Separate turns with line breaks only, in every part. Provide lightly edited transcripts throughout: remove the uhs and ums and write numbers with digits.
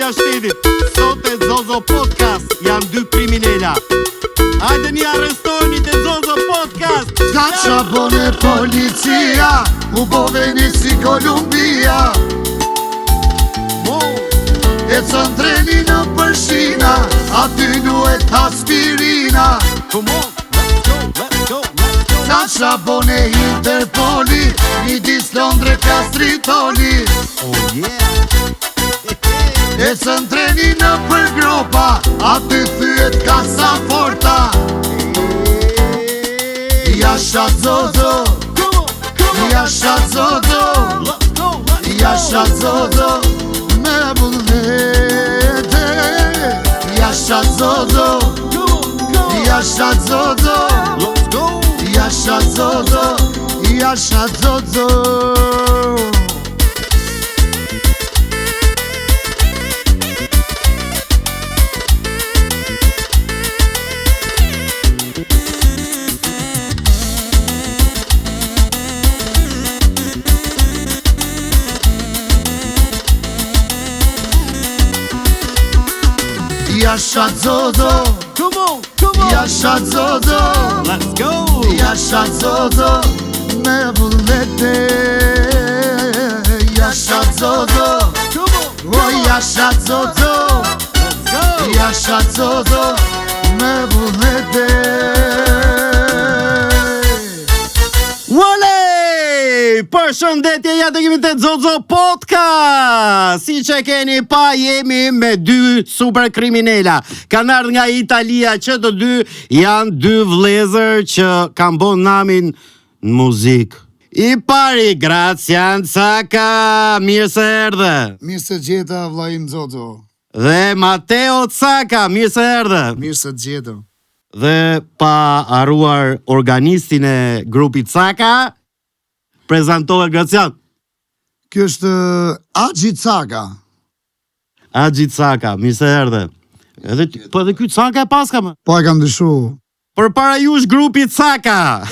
Policia Shtetit. Sot e Zozo Podcast janë dy kriminela. Hajde një arrestojni të Zozo Podcast.
Ka qa bone policia, u po veni si Kolumbia. E cën treni në përshina, aty duhet aspirina.
Come on, let's go.
Ka qa bone Interpoli, midis Londre Kastritoli.
Oh yeah.
E cën treni në përgropa, aty thyet Casa Forta. Jasha Zozo, Jasha Zozo, Jasha Zozo, me vullnete. Jasha Zozo, Jasha Zozo, Jasha Zozo, Jasha Zozo. Jasha Zozo,
Come on.
Jasha Zozo,
Let's go.
Jasha Zozo, me vullnete. Jasha Zozo, oh Jasha Zozo,
Let's go.
Jasha Zozo, me vullnete.
Wale! Përshëndetje, ja të kemi të Zozo Podcast. Si që keni pa, jemi me dy super kriminela. Kanë ardhur nga Italia, që të dy janë dy vlezër që kanë bon namin në muzikë. I pari, Gracian Caka, mirë se erdhe.
Mirë se gjeta vllai Zozo.
Dhe Mateo Caka, mirë se erdhe.
Mirë se gjeta.
Dhe pa haruar organistin e grupit Caka, prezantohet Gracian.
Kjo është Agji Caka.
Agji Caka, mirë se erdhe. Po edhe ky Caka e paska më.
Po e kam dyshu.
Për para jush grupi Caka.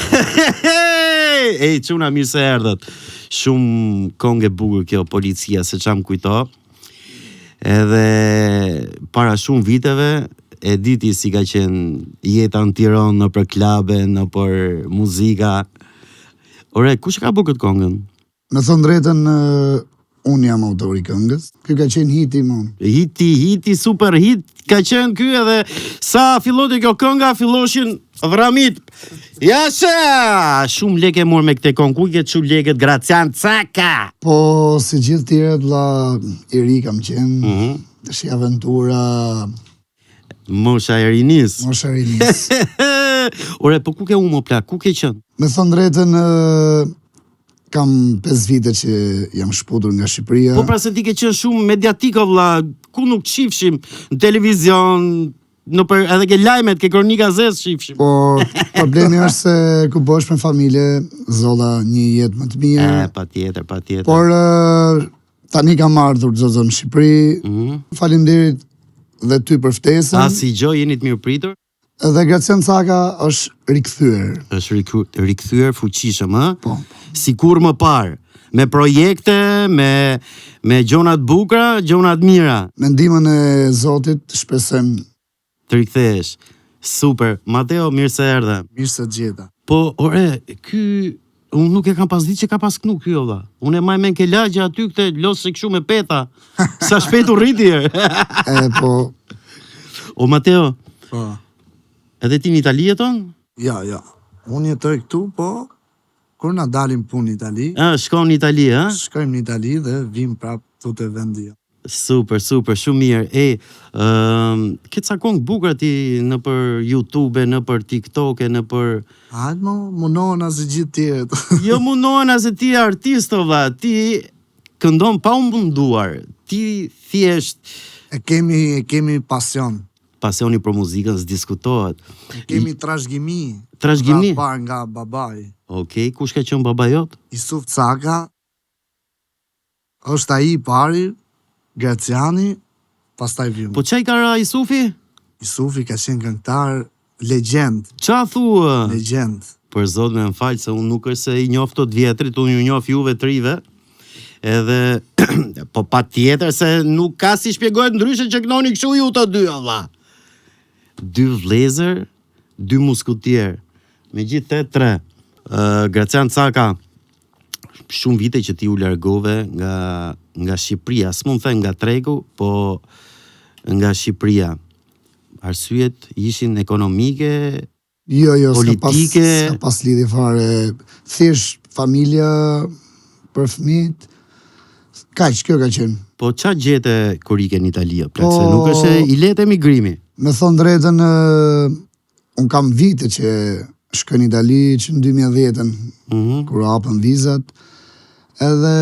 Ej, çuna mirë se erdhët. Shumë kongë e bukur kjo policia, se çam kujto. Edhe para shumë viteve e diti si ka qenë jeta në Tiranë, në për klabe, në për muzika. Ore, kush ka bërë këtë kongën?
Me thënë drejtën, unë jam autori këngës. Kjo ka qenë hiti mon.
Hiti, super hit ka qenë ky, edhe sa filloti kjo kënga, filloshin vramit. Jasha! Shumë leke mor me këte kongë, ku i ketë shumë leket Gracian Caka?
Po, si gjithë tjerët, la i ri kam qenë, të shi aventura,
Mosha e rinis.
mosha rinis.
Ore, po ku ke u më plak, ku ke qenë?
Me thënë drejtën, kam 5 vite që jam shputur nga Shqipëria.
Po pra se ti ke qenë shumë mediatiko, vlla, ku nuk shifshim në televizion, edhe ke lajmet, ke kronika zez shifshim.
Po, problemi është se ku bosh me familje, zolla një jetë më të mirë.
Pa tjetër.
Por tani kam ardhur Zozo në Shqipëri. Faleminderit dhe ty për ftesën.
Si gjë, jeni të mirë pritur?
Dhe Gracian Caka është rikthyer.
Është rikthyer fuqishëm, ë?
Po.
Sikur më parë, me projekte, me gjona të bukura, gjona të mira.
Me ndihmën e Zotit shpresojmë
Të rikthehesh. Super. Mateo, mirë se erdhe.
mirë se gjeta.
Po, ore, unë nuk e kam pas ditë që ka pas knu kjo, valla. Unë e maj me nke lagja aty këte losë këshu me peta. Sa shpejt u rritje.
Po.
O, Mateo,
Po,
edhe ti në Itali jeton?
ja. Unë jetoj këtu, po, kur na dalim punë në Itali,
Shkon në Itali, ha?
shkojmë në Itali dhe vim prap tu te vendi.
Super, shumë mirë. Ke ca kongë bukra ti në për YouTube, në për TikTok, në për...
Hajtë mo, munohen as gjithë tjerët.
Jo munohen as e ti artist, valla, ti këndon pa u munduar, ti thjesht...
E kemi pasion.
Pasioni për muzikën s'diskutohet.
Kemi trashëgimi.
Trashëgimi?
Par nga babai.
Okej, kush ka qenë baba jot?
Isuf Caka, është ai i pari, Graciani, pastaj vim.
Po çai ka ra Isufi?
Isufi ka qenë këngëtar legjend,
Qa thua?
legjend.
Për zotë me më falë, se unë nuk është se i njoft të vjetrit, unë ju njof juve të rive. Edhe po patjetër se nuk ka si shpjegohet ndryshe që knoni kështu ju të dy valla. 2 vlezër, 2 muskutier. Megjithatë 3. Gracian Caka, shumë vite që ti u largove nga Shqipëria, s'mund të them nga tregu, po nga Shqipëria. Arsyet ishin ekonomike,
Jo,
politike.
S'ka pas lidhje fare. Thjesht familja për fëmijët. Kaq, kjo ka qenë.
Po qa gjete kur ike në Itali?
Po,
Se nuk është i lehtë emigrimi.
Me thonë drejtën, unë kam vite që shkoj në Itali që në 2010, kur hapën vizat, edhe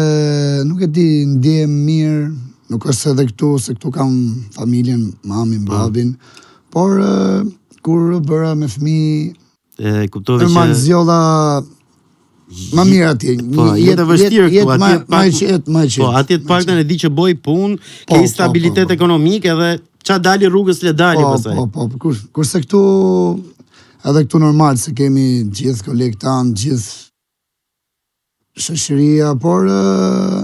nuk e di, ndjehem mirë, nuk është edhe këtu, se këtu kam familjen, mamin, babin, por kur bëra me fëmijë,
Kuptove
normal
që
zgjodha më mirë atje.
po, jetë e vështirë këtu,
Po,
atje të paktën e di që boj punë,
Po,
ke stabilitet
po.
ekonomik edhe qa dali rrugës le dali pasaj.
Po, kurse këtu, edhe këtu normal, se kemi gjithë kolegë tanë, gjithë shoqëria, por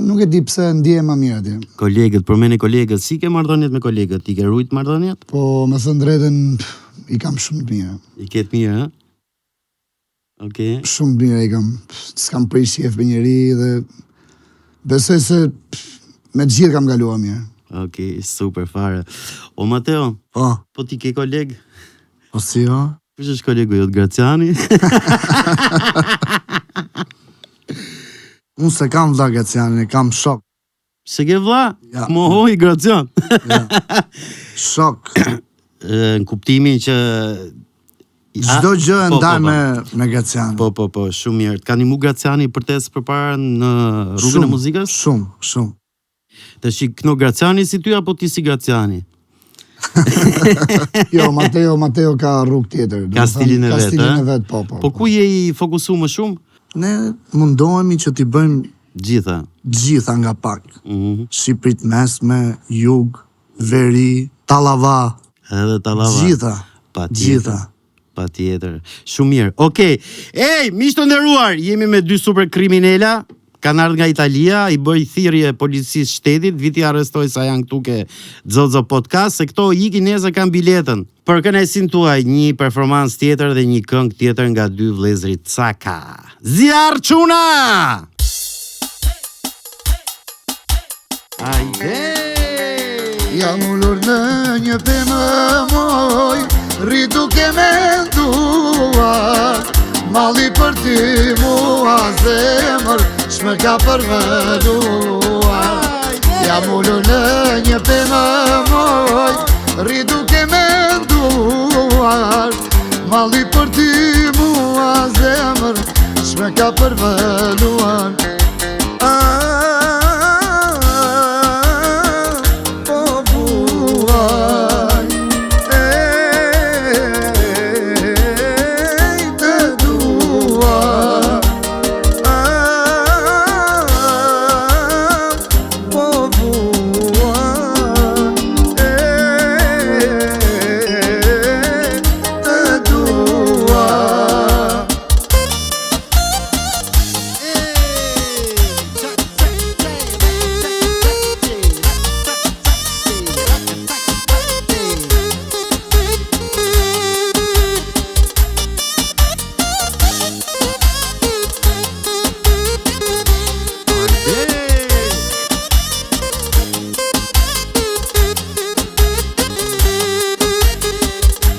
nuk e di pse ndjehem më mirë atje.
Kolegët, përmeni kolegët, si ke marrëdhëniet me kolegët? Ti ke rujt marrëdhëniet?
Po, me thënë drejtën, i kam shumë të mirë.
I ketë mirë, ha? Okej.
Shumë të mirë i kam. S'kam prish qef për njeri dhe besoj se me të gjithë kam galuar mirë.
Okej, super fare. O Mateo, po ti ke koleg?
Po si jo?
Kush është kolegu jot, Graciani?
Unë se kam vlla Gracianin, kam shok.
Se ke vlla?
Ja.
Mohoj Gracian.
Shok.
Në kuptimin që
Çdo gjë e
po,
ndaj
po,
me Gracianin.
Po, shumë mirë. Ka ndihmu Graciani përtes përpara në rrugën e muzikës?
Shumë.
Tash Kno Graciani si ty apo ti si Graciani?
Jo, Mateo ka rrugë tjetër.
Ka stilin e vet,
Ka stilin e vet, po.
Po ku je i fokusuar më shumë?
Ne mundohemi që t'i bëjmë
Gjitha.
nga pak.
Mhm.
Shqipërit mesme, jug, veri, Tallava.
Edhe Tallava.
Gjitha.
Patjetër. Shumë mirë. Okej. Ej, miq të nderuar, jemi me 2 super kriminela. Kanë ardhur nga Italia, i bëj thirrje policisë shtetit, viti arrestoj sa janë këtu ke Zozo Podcast, se këto ikin nesër kanë biletën. Për kënaqësinë tuaj, një performancë tjetër dhe një këngë tjetër nga 2 vëllezërit Caka. Zjarr çuna! Ajde!
Jam ullur në një pemë moj, rritu ke menduar, malli për ti mua zemër, shme ka përveduar. Jam ullur në një pemë moj, rritu ke menduar, malli për ti mua zemër, shme ka përveduar.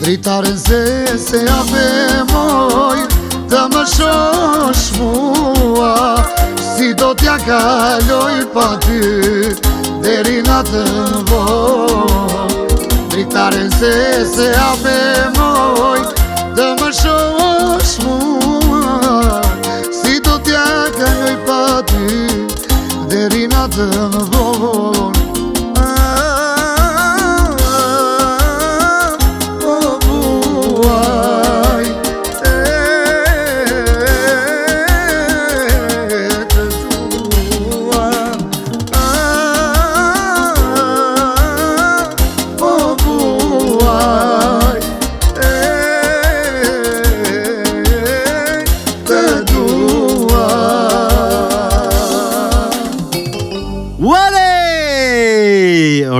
Dritaren se ape moj, të më shosh mua, si do t'ja kaloj pa ty, deri natën voj. Dritaren se ape moj, të më shosh mua, si do t'ja kaloj pa ty, deri natën voj.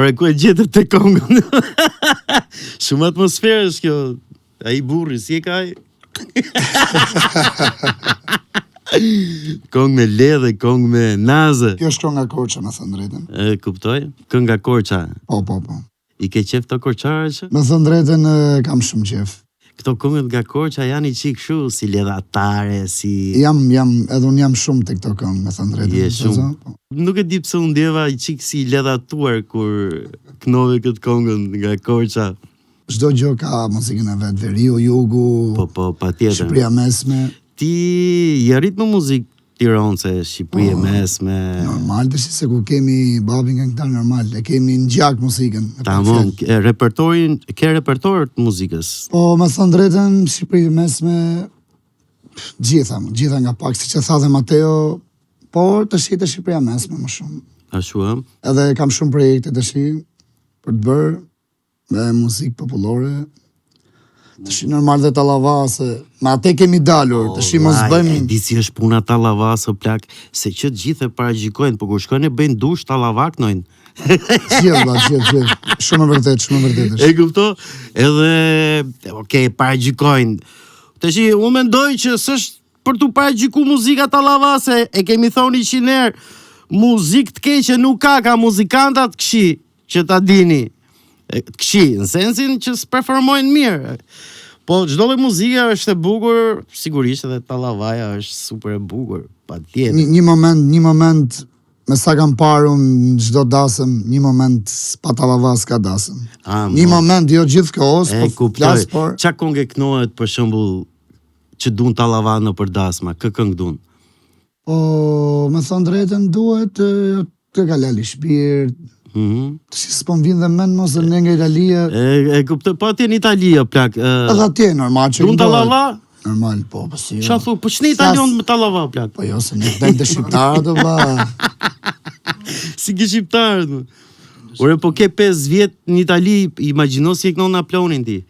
Ore, ku e gjetër të Kongën? Shumë atmosferë është kjo. Ai burri, si e ka ai? Kong me ledhe, kong me nazë.
Kjo është kënga Korça, me thënë drejtën.
E kuptoj? Kënga Korça.
Po.
I ke qef të korçarë që?
Me thënë drejtën kam shumë qef.
Këto këngët nga Korça janë i qik shu, si ledhatare, si...
Edhe unë jam shumë të këto këngë, me thënë drejtën.
Je shumë. Nuk e di pse unë ndjeva i qik si ledhatuar kur knove këtë këngën nga Korça.
Çdo gjë ka muzikën e vet, veriu, jugu,
Po, patjetër.
Shqipëria mesme.
Ti je rrit në muzikë tironse, Shqipëri e mesme.
Normal, dëshi se ku kemi babin këngëtar normal, e kemi në gjak muzikën.
Tamam, ke repertor të muzikës.
Po, me thënë drejtën, Shqipëri mesme, gjitha nga pak, si që tha dhe Mateo, por të shi të Shqipëria mesme më shumë.
Ashtu ë?
Edhe kam shumë projekte të shi për të bërë, me muzikë popullore, të shi normal dhe Tallavase, me ate kemi dalur, të shi mos bëjmë...
E di si është puna Tallavase, plak, se që të gjithë e paragjikojnë, po kur shkojnë e bëjnë dush, Tallavaknojnë.
Gjithë, shumë e vërtet është.
E kupto? Edhe, okej, paragjikojnë. Të shi, unë mendoj që s'është për t'u paragjiku muzika Tallavase, e kemi thonë 100 herë, muzikë të keqe nuk ka muzikantat këshi, që ta dini. Këshi, në sensin që s'performojnë mirë. Po, çdo lloj muzike është e bukur, sigurisht edhe Tallavaja është super e bukur, patjetër.
Një moment, me sa kam parë unë në çdo dasëm, një moment pa Tallavas ka dasëm. Një moment, jo gjithkohës, po flas, por...
Qa këngë e knohet, për shembull, që duan Tallava në për dasma, kë këngë duan?
Po, me thënë drejtën, duhet të Kalali Shpirt, të si s'pon vinë dhe men mos dhe ne nga Italia.
E kuptoj, po atje në Italia, plak.
Edhe atje, normal që
duan Tallava?
Normal, po si jo.
Qa thu, po që në Italion me Tallava, plak?
Po jo, se një dhejnë të shqiptarët, ba.
Si ke shqiptarët, ore, po ke 5 vjet në Itali, imagjino si e kënon në aplonin ti.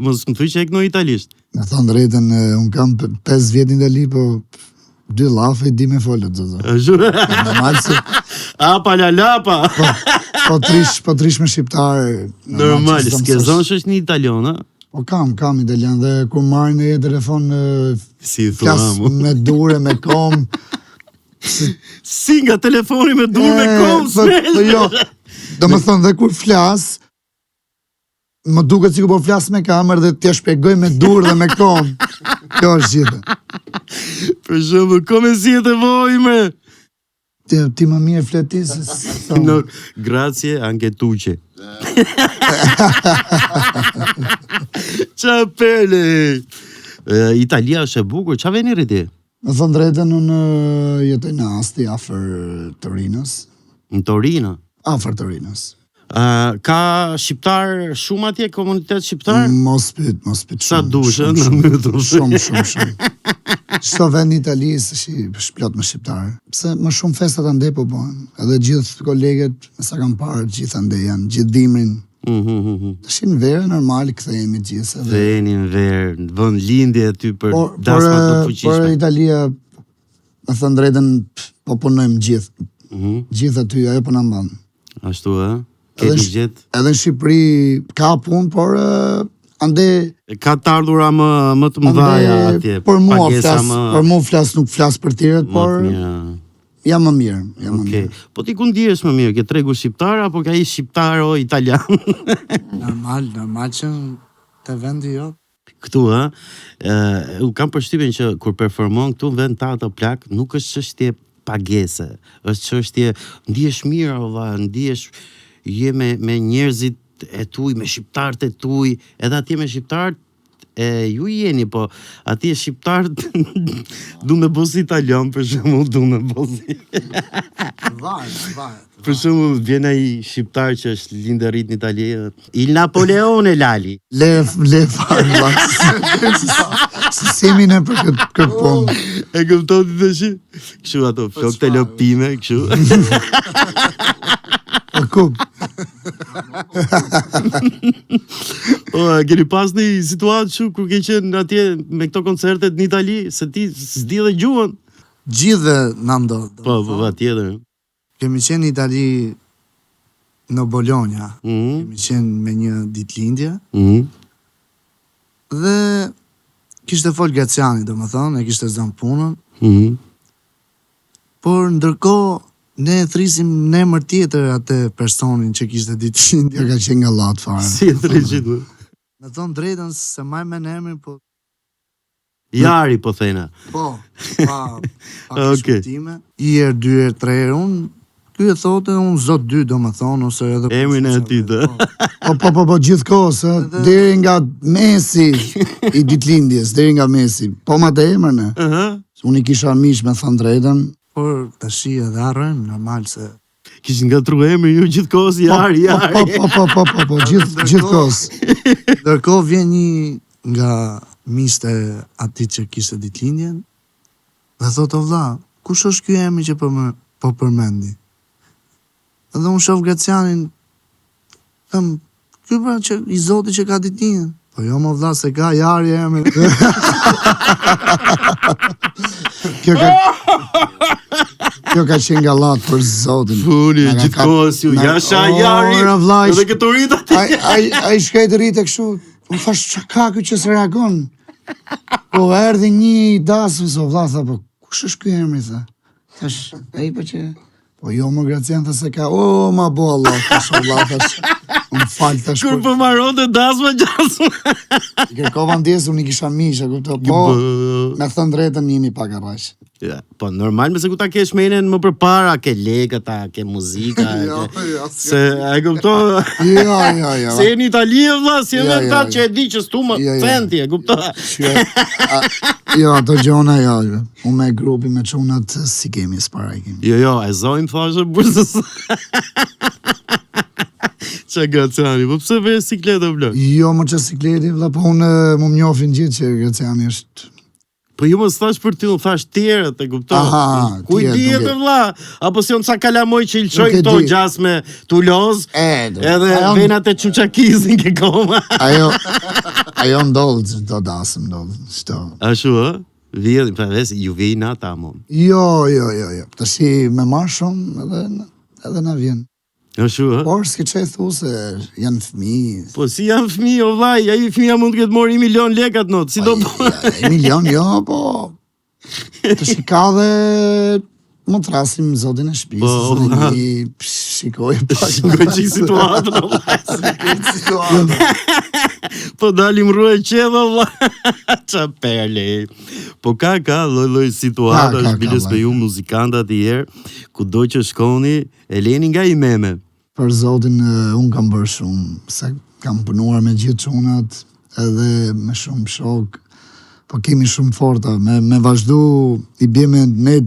Mos më thuj që e kënon italisht.
Në thonë drejtën, unë kam 5 vjet në Itali, po 2 lafe i di me folët, zozo. Normal se...
A, palalapa!
Po trish me shqiptarë.
Normal, s'ke zonë që është një italion, a?
Po kam italian, dhe kur marrë në telefon,
si
flas me dure, me kom.
Si nga telefoni me dure, me kom,
s'mel! Po jo, do më thonë, dhe kur flas, më duket si ku po flas me kamer dhe t'ja shpjegoj me dur dhe me kom. Kjo është gjithë.
Për shumë, kom e si e të voj, me.
Ti më mirë fletis.
No, grazie, anche tuce. Qa pele. Italia është e bukur, qa veni rriti?
Më thonë drejtën, unë jetoj në Asti, afer Torinos.
Në Torino?
Afer Torinos.
Ka shqiptar shumë atje, komunitet shqiptar?
Mos pyt.
Sa dushë, në mëtur.
Shumë. Çdo vend në Itali është plot me shqiptarë. Pse më shumë festat ande po bëhen. Edhe gjithë kolegët, me sa kam parë, gjithë ande janë, gjithë dimrin. Tash në verë normal kthehemi gjithë.
Veni në verë, vën lindje aty për dasma të fuqishme.
Por Italia, me thënë drejtën, po punojmë gjithë. Gjithë aty, ajo po na mban.
Ashtu ë? Kemi gjithë.
Edhe në Shqipëri ka punë, por ande
ka të ardhura më të mëdhaja atje.
Për mua flas, nuk flas për tjerët, por jam më mirë.
Po ti ku ndihesh më mirë, ke tregu shqiptar apo ka i shqiptar o italian?
Normal që të vendi jo.
Këtu, u kam përshtypjen që kur performon këtu në vend të plak, nuk është çështje pagese, është çështje ndihesh mirë, ndihesh je me njerëzit e tuj, me shqiptarët e tuj, edhe atje me shqiptarët ju jeni, po atje shqiptarët du me bosi italian, për shembull, du me bosi. Për shembull, vjen ai shqiptar që është lindërit në Itali, il Napoleone Lali.
Le farë, si semi në për këtë punë.
E këpton të të shi? Kështu ato, flok të lopime, kështu.
Kup.
Keni pas një situatë që kur ke qenë atje me këto koncertet në Itali, se ti s'di dhe gjuhën?
Gjithë në ndodhë.
Po, atjetër.
Kemi qenë në Itali në Bologna. Kemi qenë me një ditëlindje. Dhe kishte fol Graciani, domethënë, e kishte zënë punën. Por ndërkohë ne thrisim në emër tjetër atë personin që kishte ditëlindje.
Ja ka qenë nga llat fare.
Si e thriqit?
Me thonë drejtën se maj me në emrin, po
Jari po thena.
po, pa diskutime. I herë, 2 herë, 3 herë, ky e thote, unë zot 2 domethënë, ose edhe...
Emrin e tij të.
Po, gjithkohës, deri nga Messi i ditëlindjes, deri nga Messi. Po ma të emrën e. Unë i kisha mish me thënë drejtën.
Por tash edhe harrojmë, normal se...
Kishin ngatru emrin ju gjithkohës Jari.
Po, gjithkohës.
Ndërkohë vjen një nga miste ati që kishte ditëlindjen dhe thotë, o vlla, kush është ky emri që po përmendi? Dhe unë shoh Gracianin, them, ky pra që i zoti që ka ditëlindjen. Po jo më vlla, se ka Jari emrin.
Kjo ka qenë nga llat për zotin.
Funi, gjithkohës ju, jasha Jari, edhe këto rrit ati.
Ai shkajt rritë kështu, unë thash, që ka kjo që së reagon? Po erdhi një dasëm, so vlla, tha, po, kush është ky emri, tha? Thash, po që... Po jo më Gracian, tha se ka, ma bo Allah, thash, vlla, thash, unë falë, thash...
Kur për maron të dasma gjasma.
Kërkova ndjesë, unë i kisha misha, kupto, po, me thënë drejtën njëmi pak arrash.
Ja, po normal me se ku ta kesh menen më përpara, ke lekëta, ke muzika, se e kupto.
Jo.
Se e në Itali vlla, si e vetë ta që e di që s'tu më fenti, e kupto.
Jo, ato gjona jo. Unë me grupi me çunat si kemi s'para i kemi.
Jo, e zojmë thashë bursës. Qa Graciani, po pse vesh sikletë vlë?
Jo, më që sikleti, vlla, po unë më njofin gjithë që Graciani është...
Po ju më s'thash për ty, unë thash tjerët, e kupto. Kuj
tjerët,
dihet e vlla? Apo si unë ca kalamoj që i lëshoj këto gjas me tuloz, edhe venat e quqakizin ke koma.
Ajo ndodhë, do dasëm, ndodhë.
Ashu, vjedhim, pra vesi, ju vej nata, amon.
Jo. Të shi me marë shumë, edhe na vjen.
Ashu,
Por s'ke që e thu se janë fëmi.
Po si janë fëmi, o vlaj, a i fëmija mund të këtë mori 1 milion lekat notë, si do po?
1 milion, jo, po... Të shika dhe... Më trasim zotin e shpisës dhe një shikoj pak.
Shikoj qik situatën, o vlaj. Po dalim rruë e qedhe, o vlaj. Qa perle. Po ka loj situata, është biles me ju muzikantat i herë, ku do që shkoni, e leni nga i meme.
Për zotin, unë kam bërë shumë, se kam punuar me gjithë qunat, edhe me shumë shok, po kemi shumë forta, me vazhdu i bjeme ne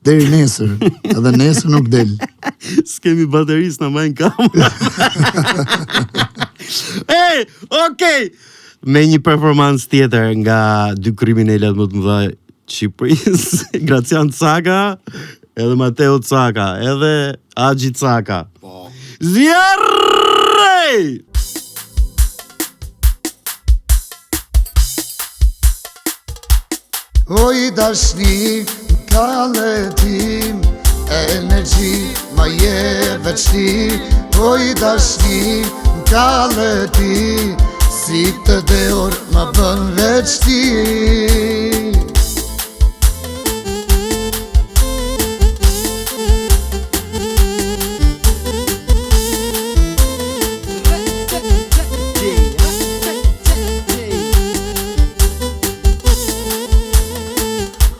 deri nesër, edhe nesër nuk del.
S'kemi bateris në majnë kamë. Okej! Me një performans tjetër nga 2 kriminelat më të mëdha Shqipërisë, Gracian Caka, edhe Mateo Caka, edhe Agji Caka. Zjarrej!
Oj dashni, kaletim, energji, ma je veçti. Oj dashni, kaletim, si të deor ma bën veçti.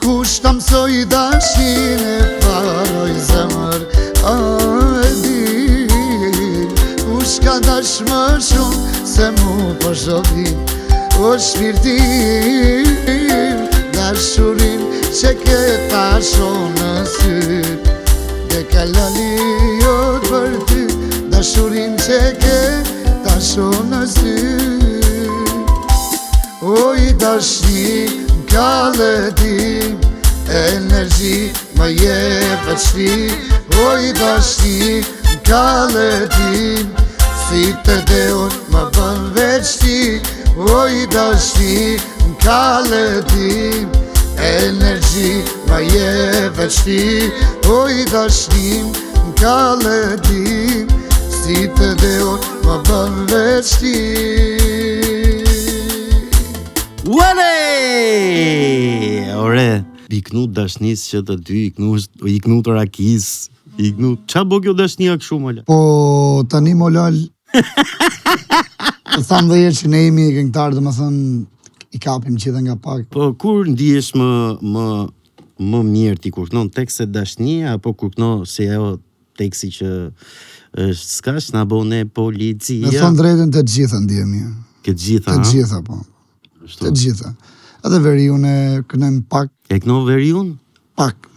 Kush ta mësoj dashin e paroj zemër, a e di. Kush ka dash më shumë se mu po shodin, o shpirtin, dashurin që ke tasho në syr, dhe kalali jot për ty, dashurin që ke tasho në syr. Oj dashni, kaletim, energji më je veçti. Oj dashni, kaletim, si të deon më bën veçti. Oj dashni, kaletim, energji më je veçti. Oj dashni, kaletim, ditët e unë më bën vështirë.
Uale! Ore, i knut dashnis që të dy, i knut rakis, i knut... Qa bo kjo dashnia këshu, mola?
Po, tani molal, të thamë dhe që ne jemi këngëtarë, dhe më thënë, i kapim që dhe nga pak.
Po, kur ndihesh më mirë ti kur kënon tekste dashnia, apo kur kënon se ajo teksti që është s'kash na bone policia?
Me thonë drejtën të gjitha ndihemi.
Këtë gjitha,
Të gjitha, po. Të gjitha. Edhe veriun e kënojmë pak.
E këno veriun?
Pak.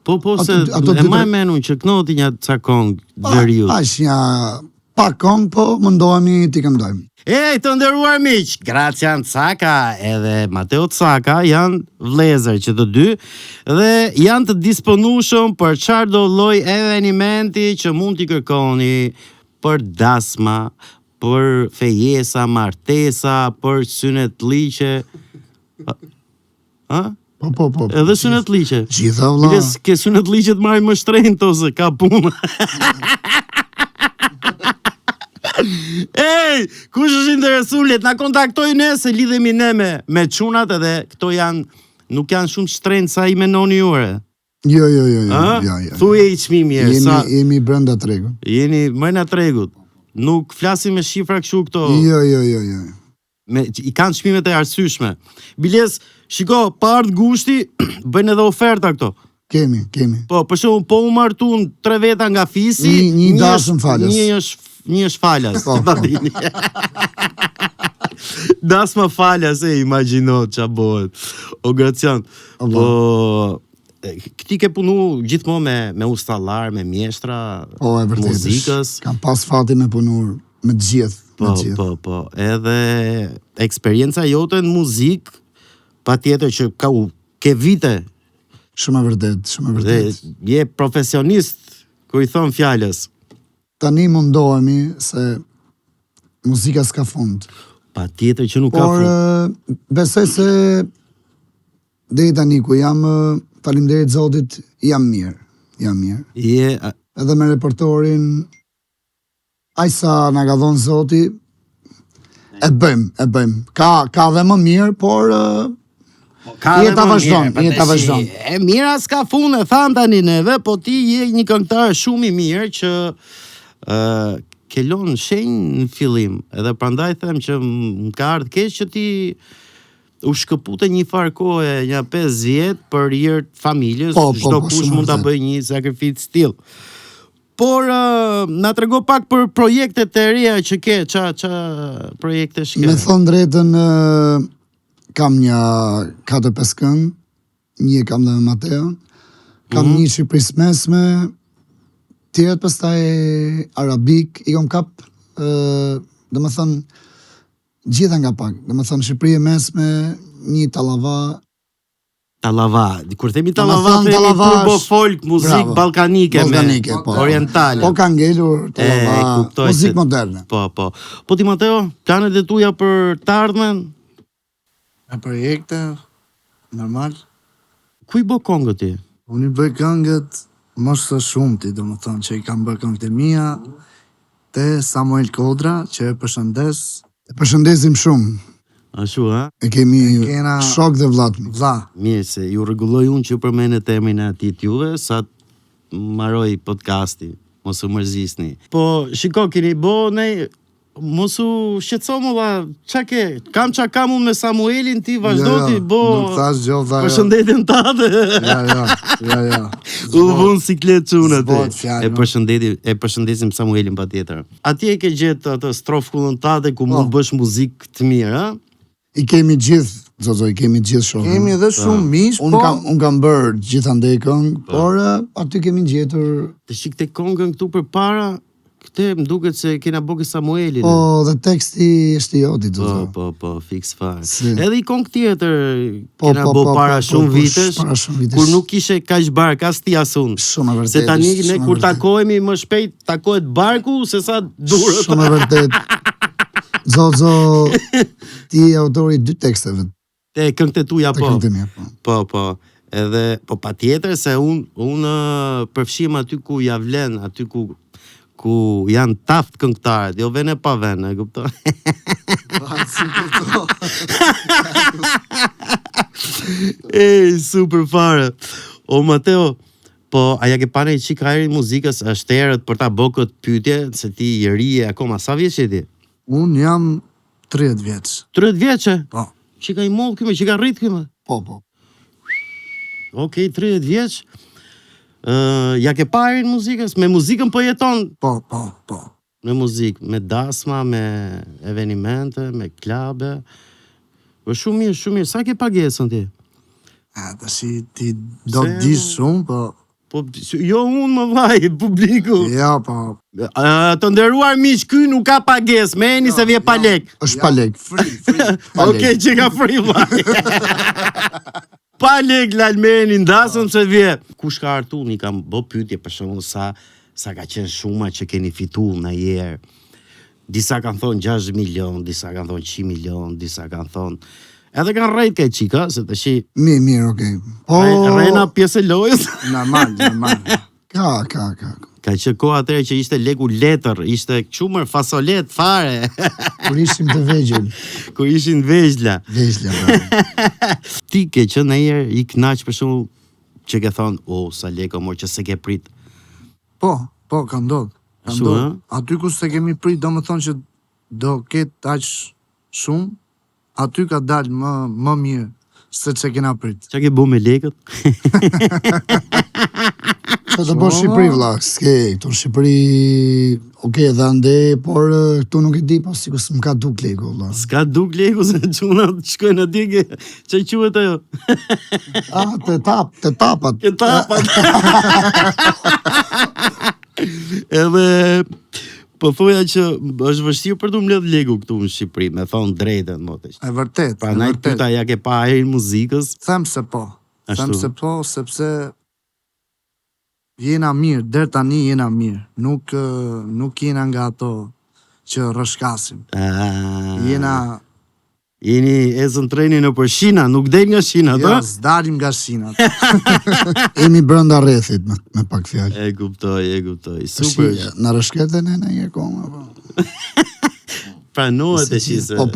Po, se
ato
e maj menun që këno ti një ca kong veriut.
Ash një pak kong, po mundohemi t'i këndojmë.
Ej, të nderuar miq, Gracian Caka edhe Mateo Caka janë vlezër që të dy dhe janë të disponueshëm për çfarëdo lloj evenimenti që mund t'i kërkoni, për dasma, për fejesa, martesa, për synetliqe. Ha?
Po.
Edhe synetliqe.
Gjitha vlla.
Ke synetliqet marrin më shtrenjtë ose ka punë. Ej, kush është interesuar, le të na kontaktoj ne se lidhemi ne me çunat edhe këto nuk janë shumë shtrenjtë sa i menoni juve.
Jo.
Thuaj i çmimi mirë, sa
jemi brenda tregut.
Jeni mrena tregut. Nuk flasim me shifra kështu këto.
Jo.
I kanë çmimet e arsyeshme. Biles, shiko, pa ardh gushti, bëjnë edhe oferta këto.
Kemi.
Po, për shembull, po u martun 3 veta nga Fisi,
një dasëm falas.
Një është falas.
Po.
Dasma falas, imagjino ç'a bëhet. O Gracian. Po, ti ke punu gjithmonë me ustallar, me mjeshtra,
Po, e vërtetë.
muzikës.
Kam pas fatin me punur me të gjithë.
Po. Edhe eksperienca jote në muzikë, patjetër që ke vite.
Shumë e vërtet.
Dhe je profesionist kur i thon fjalës.
Tani mundohemi se muzika s'ka fund.
Patjetër që nuk ka fund.
Por besoj se deri tani ku jam, faleminderit Zotit, jam mirë. Edhe me repertorin, aq sa na ka dhënë Zoti, e bëjmë. Ka dhe më mirë, por jeta vazhdon.
E mira s'ka fund, e tham tani neve, po ti je një këngëtar shumë i mirë që ke lënë shenjë në fillim, edhe prandaj them që më ka ardhur keq që ti u shkëpute një farë kohë, një 5 vjet për hir të familjes, çdo kush mund ta bëjë një sakrificë tillë. Por na trego pak për projektet e reja që ke, ça projekte shke?
Me thon drejtën, kam një 4-5 këngë, një kam dhe me Mateo, kam një Shqipërisë mesme, tjerët pastaj arabik, i kom kap, dhe më thënë, gjitha nga pak, dhe më thënë Shqipëri e mesme, një Tallava.
Kur themi Tallava, themi turbo folk, muzik balkanike, orientale.
Po ka ngelur Tallava, muzik moderne.
Po. Po ti Mateo, planet e tuja për të ardhmen?
Me projekte, normal.
Ku i bë këngët ti?
Unë i bëj këngët mos së shumti, do më thonë që i kam bërë këngët e mia, te Samuel Kodra, që e përshëndes.
E përshëndesim shumë.
Ashtu, ha?
E kemi shok dhe vlatmi.
Mirë, se ju rregulloj unë që përmenet emrin e atit juve, sa të maroj podcasti, mos u mërzisni. Po, shiko, keni bo, ne, mos u shqetëso më dha, qa ke? Kam unë me Samuelin, ti vazhdo ti, bo, përshëndetjen tate.
Ja.
U vun siklet çunat. E përshëndesim Samuelin patjetër. Atje e ke gjetë atë strofkullën tate ku mund bësh muzikë të mirë, ha?
I kemi gjithë, Zozo, i kemi gjithë shokë.
Kemi edhe shumë mish, po.
Unë kam bërë gjithandej këngë, por aty kemi gjetur.
Të shik te këngën këtu përpara, këtë më duket se kena bërë Samuelin.
Po, dhe teksti është i Jotit, Zozo.
Po, fix fare. Edhe i këngë tjetër kena bërë para shumë vitesh, kur nuk ishe kaq bark as ti as unë.
Shumë e vërtet.
Se tani ne kur takohemi më shpejt takohet barku se sa durët.
Shumë e vërtet. Zozo, ti e autori 2 teksteve.
Te këngët e tuja, po.
Te këngët e mia, po.
Po. Edhe, po patjetër se unë përfshim aty ku ja vlen, aty ku ku janë taft këngëtarët, jo vene pa vene, e kupton? Ej, super fare. O Mateo, po a ja ke pane qik hajri muzikës, është erët për ta bë këtë pyetje, se ti i ri e akoma, sa vjeç je ti?
Unë jam 30 vjeç.
30 vjeçe?
Po.
Që ka i mollë këme, që ka rritë këme?
Po.
Okej, 30 vjeç. Ja ke parë në muzikës? Me muzikën po jeton?
Po.
Me muzikë, me dasma, me evenimente, me klabe. Po shumë mirë. Sa ke pagesën ti?
Tash ti do të di shumë, po...
Po, jo unë më vaj, publiku.
Ja, po...
Të nderuar miq, ky nuk ka pagesë, meni se vje pa lek.
Është pa lek.
Free.
Okej, që ka free vaj. Pa lek lalmeni, ndasëm se vje. Kush ka artu, një kam bë pyetje për shembull sa ka qenë shuma që keni fituar në herë. Disa kanë thonë 6 milion, disa kanë thonë 100 milion, disa kanë thonë... Edhe kanë rrejt kaj qika, se të shi...
Mirë, okej. Po...
Rejna pjesë e lojës.
Normal.
Ka.
Ka që koha atëre që ishte legu letër, ishte qumër fasolet fare.
Kur ishim të vegjël.
Kur ishin vegjla.
Bravo.
Ti ke që në herë i knaq për shumë që ke thonë, sa leko mor që se ke prit.
Po, ka ndodh. Aty ku se kemi prit, do më thonë që do ketë aq shumë, aty ka dalë më mirë se që kena prit.
Qa ke bo me lekët?
Që të po Shqipëri, vla, këtu në Shqipëri, okej, dhe ande, por këtu nuk e di, po sikur s'm ka duk leku, vla.
S'ka duk leku, se quna të shkojnë atike, që i quet ajo?
Të tapat.
Të tapat. Edhe... Po thoja që është vështirë për të mbledh legu këtu në Shqipëri, me thonë drejtën, motesh.
E vërtet.
Pra najtë pyta ja ke pa ajrin muzikës.
Them se po, sepse jena mirë, der tani jena mirë. Nuk jena nga ato që rëshkasim.
Jeni ezën treni në për shina, nuk del nga shina,
jo, s'dalim nga shina.
Emi brenda rrethit, me pak fjalë.
E kuptoj, super.
Në rëshket dhe ne një koma, po.
Pranohet e shise.
Po,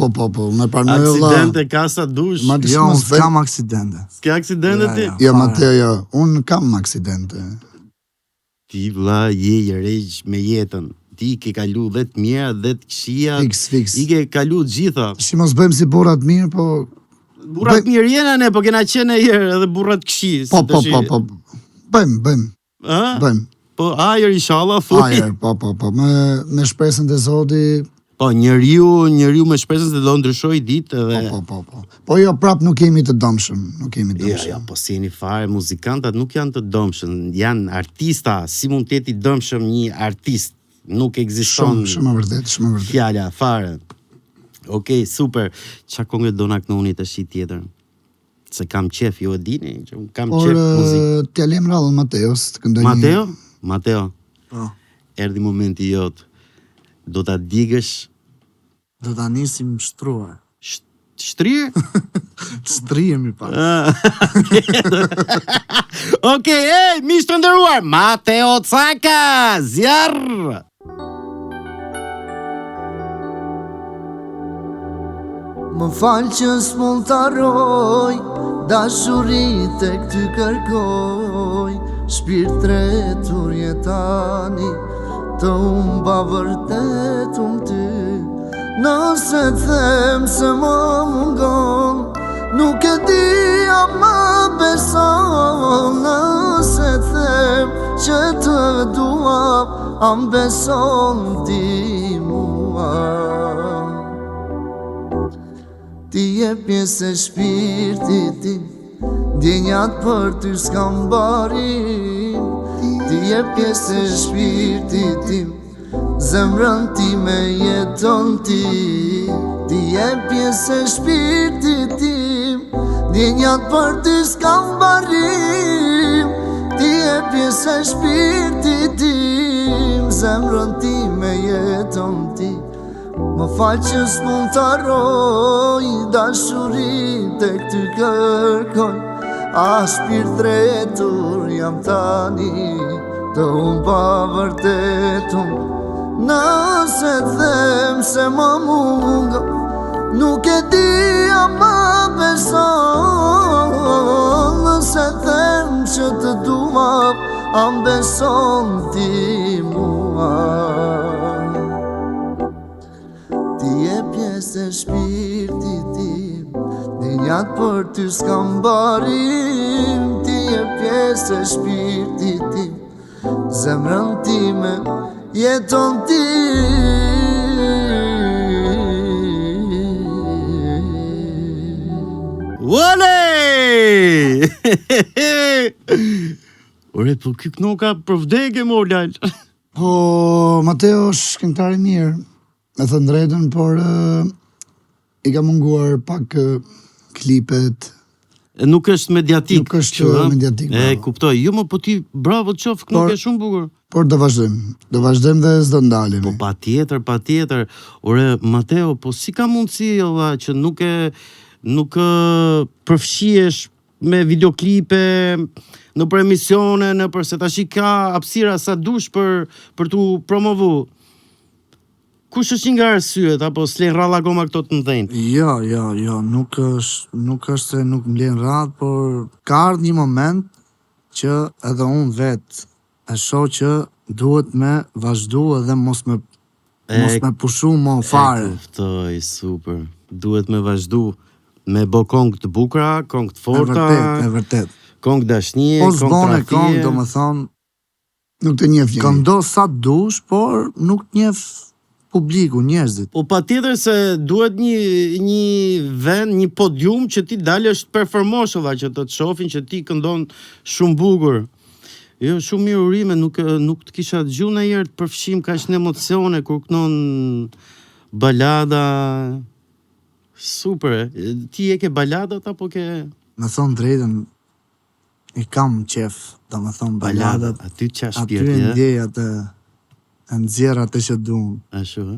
me pranoj vlla.
Aksidente ka sa dush.
Jo, unë s'kam aksidente.
S'ke aksidente ti?
Jo, Mateo, jo, unë kam aksidente.
Ti vlla je i rregj me jetën. Ti ke kalu dhe të mira, dhe të këshia.
Fix.
I ke kalu të gjitha.
Si mos bëjmë si burrat mirë, po...
Burrat mirë jena ne, po kena qenë e herë edhe burrat këshi.
Po. Bëjmë. Bëjmë.
Po, ajer, inshallah, thuj.
Ajer, po. Me shpresën të Zoti...
Po, njeriu me shpresën se do ndryshoj ditë edhe...
Po. Po jo, prap nuk jemi të dëmshëm.
Jo, po si jeni fare, muzikantat nuk janë të dëmshëm, janë artista, si mund të jeti dëmshëm një artist? Nuk ekziston
shumë vërtet.
Fjala, fare. Okej, super. Qa kongë do na kënoni të shi tjetër? Se kam qef, jo e dini, që kam qef muzikë.
T'ja lem rallën Mateos.
Mateo?
Po.
Erdi momenti jot. Do ta digësh?
Do ta nisim shtruar.
Shtrirë?
Shtrihemi pa.
Okej, miq të nderuar, Mateo Caka, zjarr!
Më falë që s'mund t'arroj, dashurit e këtë kërkoj, shpirt tretur jetani, të umba vërtet ty. Nëse them se më mungon, nuk e di a më beson. Nëse them që të dua, a më beson ti mua. Ti je pjesë e shpirtit tim, ndjenjat për ty s'kam barim. Ti je pjesë e shpirtit tim, zemrën ti me jeton ti. Ti je pjesë e shpirtit tim, ndjenjat për ty s'kam barim. Ti je pjesë e shpirtit tim, zemrën ti me jeton ti. Më falë që s'mund t'arroj, dashurit e këtë kërkoj, a shpirt tretur jam tani, të unë pa vërtetun. Nëse them se më munga, nuk e di a më beson. Nëse them që të dua, a më beson ti mua. Ti e pjesë e shpirtit tim, dinjat për ty s'kam barim. Ti e pjesë e shpirtit tim, zemrën time jeton ti.
Olej! Ore, po ky knoka për vdekje më lal.
Po, Mateo është këngëtar i mirë, me thënë drejtën, por i ka munguar pak klipet.
Nuk është mediatik.
Nuk është
kështu, ha?
mediatik,
E
bravo.
kuptoj. Jo, më po ti bravo të qof, nuk
Por-
e shumë bukur.
Por do vazhdojmë dhe s'do ndalemi.
Po patjetër. Ore, Mateo, po si ka mundësi olla që nuk përfshihesh me videoklipe, në për emisione, në për se tash i ka hapësira sa dush për tu promovu. Kush është nga arsyet, apo s'len rralla akoma këto të mëdhenj?
Jo, nuk është se nuk m'len rradh, por ka ardhur një moment që edhe unë vetë e shoh që duhet me vazhdu edhe mos me pushu më fare.
E kuptoj, super. Duhet me vazhdu, me bo kong të bukra, kong të forta,
E vërtet.
kong dashnie,
Po
kong
zbone
tradhtie.
kong, do më thonë,
Nuk të njeh njëri.
këndo sa dush, por nuk njeh publiku, njerëzit.
Po patjetër se duhet një vend, një podium që ti dalësh të performosh olla, që të shohin që ti këndon shumë bukur. Jo, shumë mirë urime, nuk të kisha dëgjuar ndonjëherë të përfshim kaq në emocione kur këndon balada. Super. Ti e ke baladat apo ke
Me thonë drejtën, i kam qef, do më thonë baladat.
Aty çash
Aty
shpirti,
e
ja.
ndjej atë, e nxjerr atë që duam.
Ashtu, ë?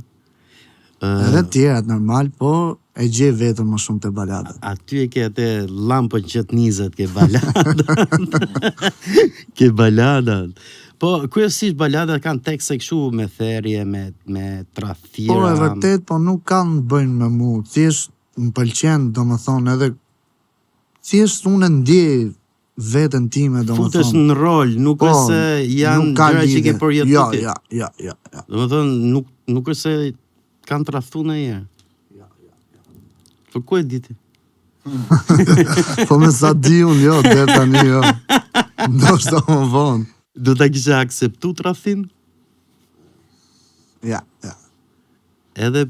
Edhe tjerat normal, po e gjej vetëm më shumë të baladat.
Aty e ke atë lampën që të nizet, ke baladat. Ke baladat. Po, kryesisht baladat kanë tekste kështu me therrje, me tradhtiera.
Po e vërtet, po nuk kanë bëjnë me mu. Thjesht më pëlqen, do më thonë, edhe thjesht unë e ndjej veten time, do më
Futesh
thonë.
në rol, nuk
Po,
është se janë
nuk ka
gjëra që ke
lidhje.
përjetuar ti.
Ja.
Domethënë nuk është se kanë tradhtu ndonjëherë. Po ku e diti?
Po me sa di unë, jo, dhe tani, jo. Ndoshta më vonë.
Do ta kishe akseptu tradhtin?
Ja.
Edhe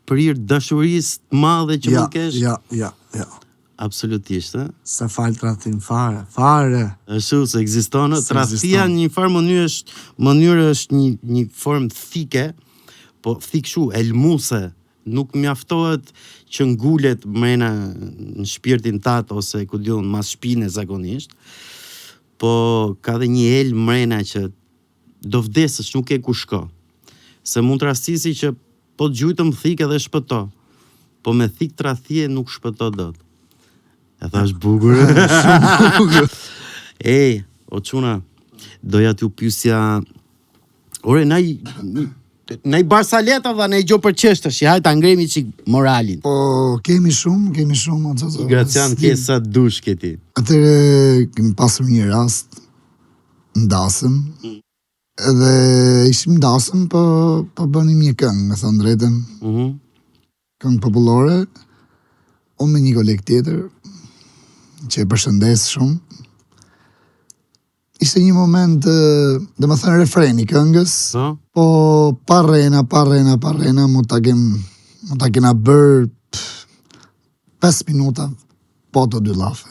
prir dashurisë të madhe që mund kesh?
Ja.
Absolutisht, ë?
Se fal tradhtin fare.
Ashtu se ekziston,
Se
tradhtia
ekziston.
në një farë mënyrë është një formë thike, po thik shu, elmuse. Nuk mjaftohet që ngulet mrena në shpirtin tat ose ku diun mas shpine zakonisht, po ka dhe një el mrena që do vdesësh, nuk e ku shko. Se mund të rastisi që po të gjujtëm thik edhe shpëto, po me thik tradhtie nuk shpëto dot. E thash bukur. Ej, o çuna, doja t'ju pyesja. Ore, na i barsaleta dha, na i gjo për qeshtësh, hajta ngremi qik moralin.
Po, kemi shumë, o zozo.
Gracian, ke sa dush këti.
Atëre, kemi pasur një rast, ndasëm, edhe ishim ndasëm, po bënim një këngë, me thonë drejtën, këngë popullore, unë me një koleg tjetër, që e përshëndes shumë. Ishte një moment, dhe më thënë refreni këngës, po pa rrena, mu ta kena bërë 5 minuta, po të 2 lafe.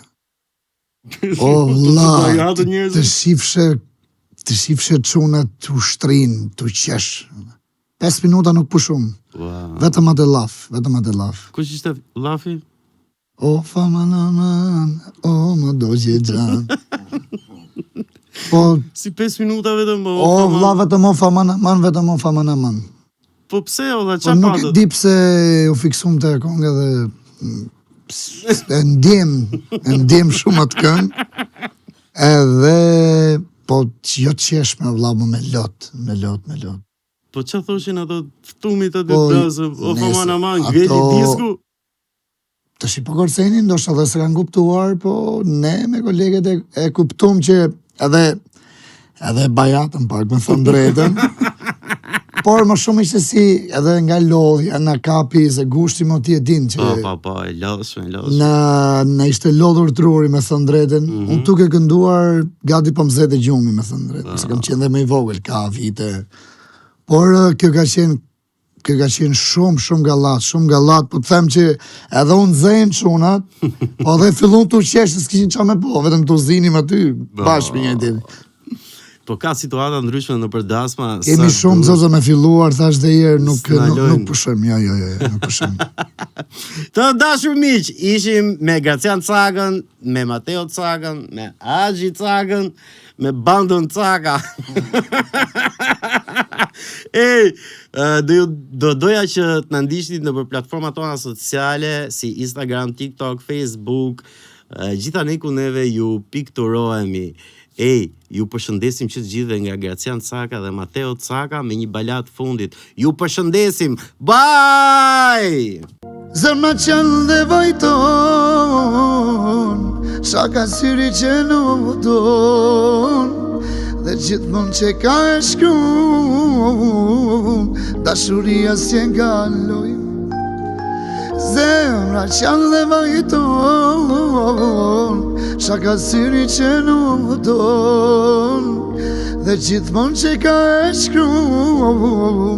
O, la, të shifshe quna të ushtrin, të qesh. 5 minuta nuk pushum. Vetëm atë laf.
Kush ishte lafi?
O, famanaman, o, më do gjejan. Po,
si 5 minuta vetëm
o, vla vetëm o famanaman.
Po pse o dha
Po
qa
nuk
patët?
di pse u fiksum të kongë dhe e ndjem shumë atë këngë. Edhe, po po jo qeshme vëlla, me lot.
Po që thoshin ato ftumit aty
Po,
dasë, o
nëse
faman aman,
ato-
ngeli disku?
Të shi po Korseni, ndoshta dhe se kanë kuptuar, po ne me koleget e kuptum që edhe bajatën pak, me thënë drejtën, por më shumë ishte si edhe nga lodhja, na kapi, se gushti më ti e din që
Po, e losme.
na ishte lodhur truri, me thënë drejtën, unë tuk e kënduar gati po mzete gjumi, me thënë drejtën, se kam qenë dhe me i vogël, ka vite, por kjo ka qenë shumë gallat, po të them që edhe unë zenë çunat, po dhe fillon të qeshë, s'kishin qa me po, vetëm të zinim aty, bashkë me njëri tjetrin.
Po ka situata ndryshme në përdasma.
Kemi shumë zozo me filluar, thash dhe herë, nuk
S'nalojnë.
pushojmë, jo, nuk pushojmë.
Të dashur miq, ishim me Gracian Cakën, me Mateo Cakën, me Agji Cakën, me bandën Caka. Do doja që të na ndiqni nëpër platformat tona sociale si Instagram, TikTok, Facebook, gjitha ne ku neve ju pikturohemi. Ju përshëndesim që të gjithëve nga Gracian Caka dhe Mateo Caka me një balat fundit. Ju përshëndesim. Bye!
Zërma qanë dhe vajton, shaka syri që nuk don, dhe gjithmonë që ka e shkrum, dashuria s'jen kaloj. Zemra qanë dhe vajton, shaka syri që nuk don, dhe gjithmonë që ka e shkrum,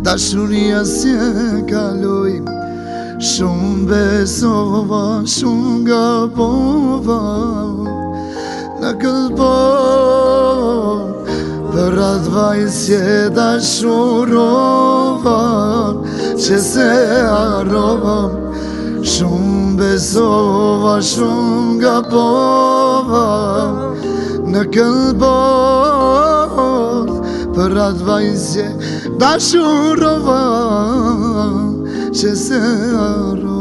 dashuria s'jen kaloj. Shumë besova, shumë gabova në këllbon, për atë vajzje dashurova, që se arrova. Shumë besova, shumë gabova në këllbon, për atë vajzje dashurova, që se arrova.